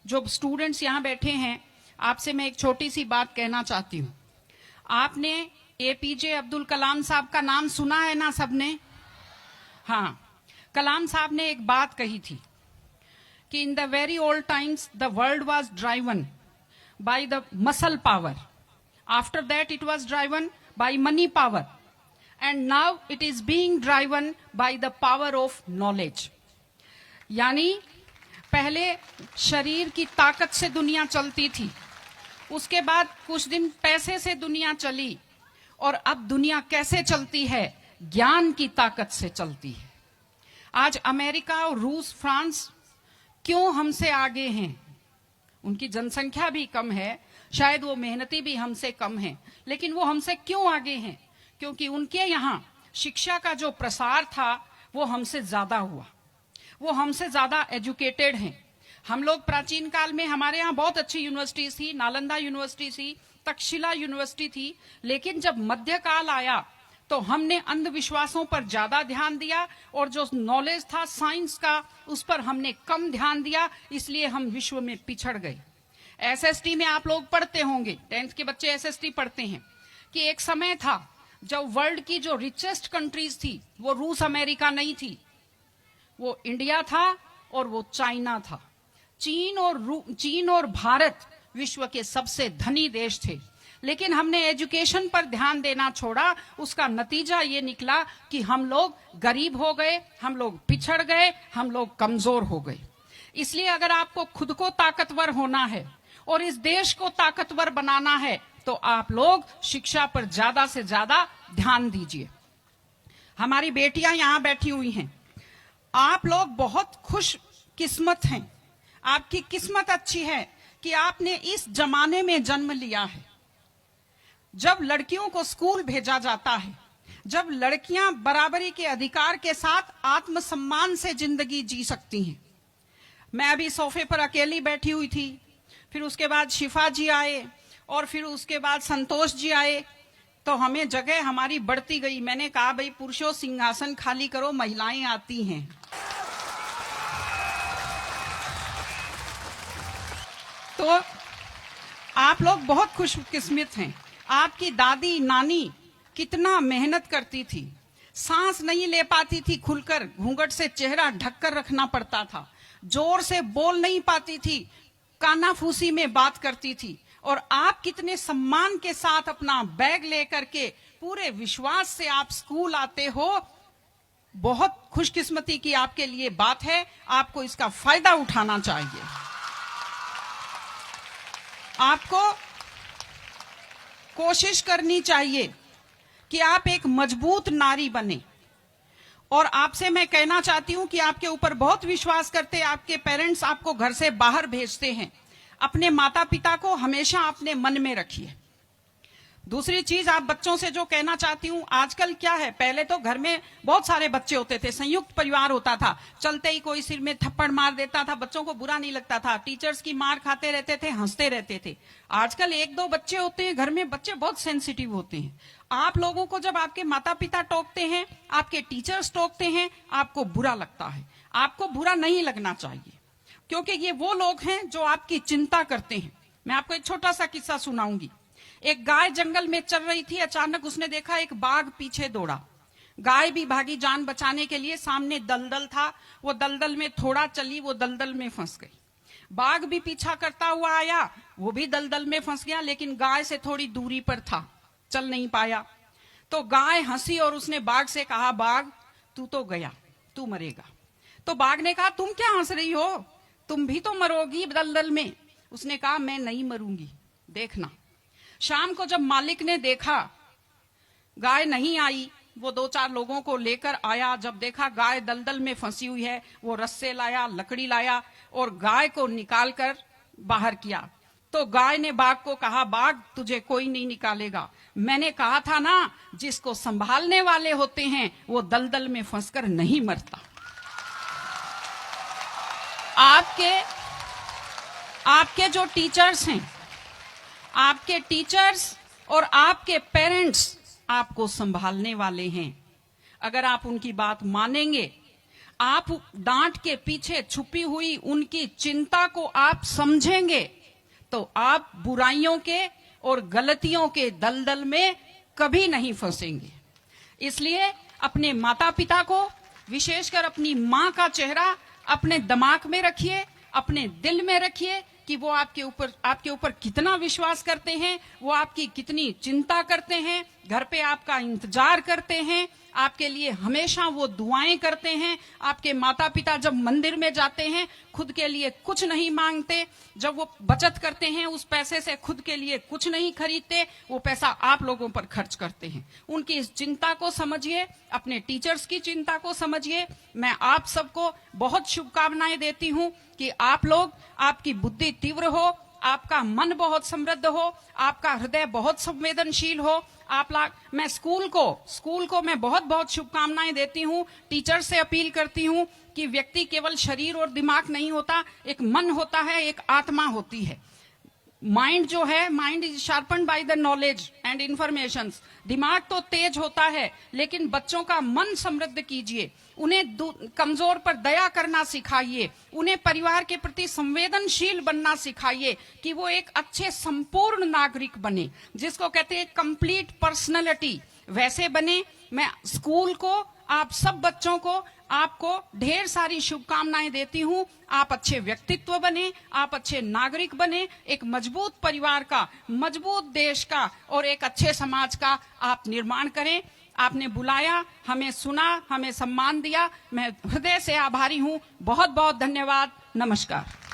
जो स्टूडेंट्स यहाँ बैठे हैं, आपसे मैं एक छोटी सी बात कहना चाहती हूँ। आपने एपीजे अब्दुल कलाम साहब का नाम सुना है ना सबने? हाँ, कलाम साहब ने एक बात कही थी कि in the very old times the world was driven by the muscle power, after that it was driven by money power, and now it is being driven by the power of knowledge. यानी पहले शरीर की ताकत से दुनिया चलती थी, उसके बाद कुछ दिन पैसे से दुनिया चली, और अब दुनिया कैसे चलती है? ज्ञान की ताकत से चलती है। आज अमेरिका और रूस, फ्रांस क्यों हमसे आगे हैं? उनकी जनसंख्या भी कम है, शायद वो मेहनती भी हमसे कम है, लेकिन वो हमसे क्यों आगे हैं? क्योंकि उनके यहाँ शिक्षा का जो प्रसार था वो हमसे ज्यादा हुआ, वो हमसे ज्यादा एजुकेटेड हैं। हम लोग प्राचीन काल में हमारे यहाँ बहुत अच्छी यूनिवर्सिटीज थी, नालंदा यूनिवर्सिटी थी, तक्षशिला यूनिवर्सिटी थी, लेकिन जब मध्यकाल आया तो हमने अंधविश्वासों पर ज्यादा ध्यान दिया, और जो नॉलेज था साइंस का उस पर हमने कम ध्यान दिया, इसलिए हम विश्व में पिछड़ गए। एसएसटी में आप लोग पढ़ते होंगे, 10th के बच्चे एसएसटी पढ़ते हैं, कि एक समय था जब वर्ल्ड की जो रिचेस्ट कंट्रीज थी वो रूस अमेरिका नहीं थी, वो इंडिया था और वो चाइना था। चीन और भारत विश्व के सबसे धनी देश थे, लेकिन हमने एजुकेशन पर ध्यान देना छोड़ा। उसका नतीजा ये निकला कि हम लोग गरीब हो गए, हम लोग पिछड़ गए, हम लोग कमजोर हो गए। इसलिए अगर आपको खुद को ताकतवर होना है और इस देश को ताकतवर बनाना है तो आप लोग शिक्षा पर ज्यादा से ज्यादा ध्यान दीजिए। हमारी बेटियां यहां बैठी हुई हैं, आप लोग बहुत खुश किस्मत हैं, आपकी किस्मत अच्छी है कि आपने इस जमाने में जन्म लिया है जब लड़कियों को स्कूल भेजा जाता है, जब लड़कियां बराबरी के अधिकार के साथ आत्मसम्मान से जिंदगी जी सकती हैं। मैं अभी सोफे पर अकेली बैठी हुई थी, फिर उसके बाद शिफा जी आए और फिर उसके बाद संतोष जी आए, तो हमें जगह हमारी बढ़ती गई। मैंने कहा भाई पुरुषों सिंहासन खाली करो, महिलाएं आती हैं। तो आप लोग बहुत खुशकिस्मत हैं। आपकी दादी नानी कितना मेहनत करती थी, सांस नहीं ले पाती थी खुलकर, घूंघट से चेहरा ढककर रखना पड़ता था, जोर से बोल नहीं पाती थी, कानाफूसी में बात करती थी, और आप कितने सम्मान के साथ अपना बैग लेकर के पूरे विश्वास से आप स्कूल आते हो। बहुत खुशकिस्मती की आपके लिए बात है, आपको इसका फायदा उठाना चाहिए। आपको कोशिश करनी चाहिए कि आप एक मजबूत नारी बने, और आपसे मैं कहना चाहती हूं कि आपके ऊपर बहुत विश्वास करते, आपके पेरेंट्स आपको घर से बाहर भेजते हैं, अपने माता पिता को हमेशा अपने मन में रखिए। दूसरी चीज आप बच्चों से जो कहना चाहती हूँ, आजकल क्या है, पहले तो घर में बहुत सारे बच्चे होते थे, संयुक्त परिवार होता था, चलते ही कोई सिर में थप्पड़ मार देता था, बच्चों को बुरा नहीं लगता था, टीचर्स की मार खाते रहते थे, हंसते रहते थे। आजकल 1-2 बच्चे होते हैं घर में, बच्चे बहुत सेंसिटिव होते हैं। आप लोगों को जब आपके माता पिता टोकते हैं, आपके टीचर्स टोकते हैं, आपको बुरा लगता है। आपको बुरा नहीं लगना चाहिए, क्योंकि ये वो लोग हैं जो आपकी चिंता करते हैं। मैं आपको एक छोटा सा किस्सा सुनाऊंगी। एक गाय जंगल में चल रही थी, अचानक उसने देखा एक बाघ पीछे दौड़ा। गाय भी भागी जान बचाने के लिए, सामने दलदल था, वो दलदल में थोड़ा चली, वो दलदल में फंस गई। बाघ भी पीछा करता हुआ आया, वो भी दलदल में फंस गया, लेकिन गाय से थोड़ी दूरी पर था, चल नहीं पाया। तो गाय हंसी और उसने बाघ से कहा, बाघ तू तो गया, तू मरेगा। तो बाघ ने कहा, तुम क्या हंस रही हो, तुम भी तो मरोगी दलदल में। उसने कहा, मैं नहीं मरूंगी, देखना। शाम को जब मालिक ने देखा गाय नहीं आई, वो 2-4 लोगों को लेकर आया। जब देखा गाय दलदल में फंसी हुई है, वो रस्से लाया, लकड़ी लाया और गाय को निकालकर बाहर किया। तो गाय ने बाघ को कहा, बाघ तुझे कोई नहीं निकालेगा, मैंने कहा था ना, जिसको संभालने वाले होते हैं वो दलदल में फंसकर नहीं मरता। आपके जो टीचर्स हैं, आपके टीचर्स और आपके पेरेंट्स आपको संभालने वाले हैं। अगर आप उनकी बात मानेंगे, आप डांट के पीछे छुपी हुई उनकी चिंता को आप समझेंगे तो आप बुराइयों के और गलतियों के दलदल में कभी नहीं फंसेंगे। इसलिए अपने माता पिता को, विशेषकर अपनी मां का चेहरा अपने दिमाग में रखिए, अपने दिल में रखिए कि वो आपके ऊपर कितना विश्वास करते हैं, वो आपकी कितनी चिंता करते हैं, घर पे आपका इंतजार करते हैं, आपके लिए हमेशा वो दुआएं करते हैं। आपके माता पिता जब मंदिर में जाते हैं खुद के लिए कुछ नहीं मांगते, जब वो बचत करते हैं उस पैसे से खुद के लिए कुछ नहीं खरीदते, वो पैसा आप लोगों पर खर्च करते हैं। उनकी इस चिंता को समझिए, अपने टीचर्स की चिंता को समझिए। मैं आप सबको बहुत शुभकामनाएं देती हूं कि आप लोग, आपकी बुद्धि तीव्र हो, आपका मन बहुत समृद्ध हो, आपका हृदय बहुत संवेदनशील हो। मैं स्कूल को मैं बहुत बहुत शुभकामनाएं देती हूं। टीचर से अपील करती हूं कि व्यक्ति केवल शरीर और दिमाग नहीं होता, एक मन होता है, एक आत्मा होती है। माइंड जो है, mind is sharpened by the knowledge and information. दिमाग तो तेज होता है, लेकिन बच्चों का मन समृद्ध कीजिए, उन्हें कमजोर पर दया करना सिखाइए, उन्हें परिवार के प्रति संवेदनशील बनना सिखाइए कि वो एक अच्छे संपूर्ण नागरिक बने, जिसको कहते हैं कंप्लीट पर्सनैलिटी, वैसे बने। मैं स्कूल को, आप सब बच्चों को, आपको ढेर सारी शुभकामनाएं देती हूं। आप अच्छे व्यक्तित्व बने, आप अच्छे नागरिक बने, एक मजबूत परिवार का, मजबूत देश का और एक अच्छे समाज का आप निर्माण करें। आपने बुलाया, हमें सुना, हमें सम्मान दिया, मैं हृदय से आभारी हूं। बहुत बहुत धन्यवाद। नमस्कार।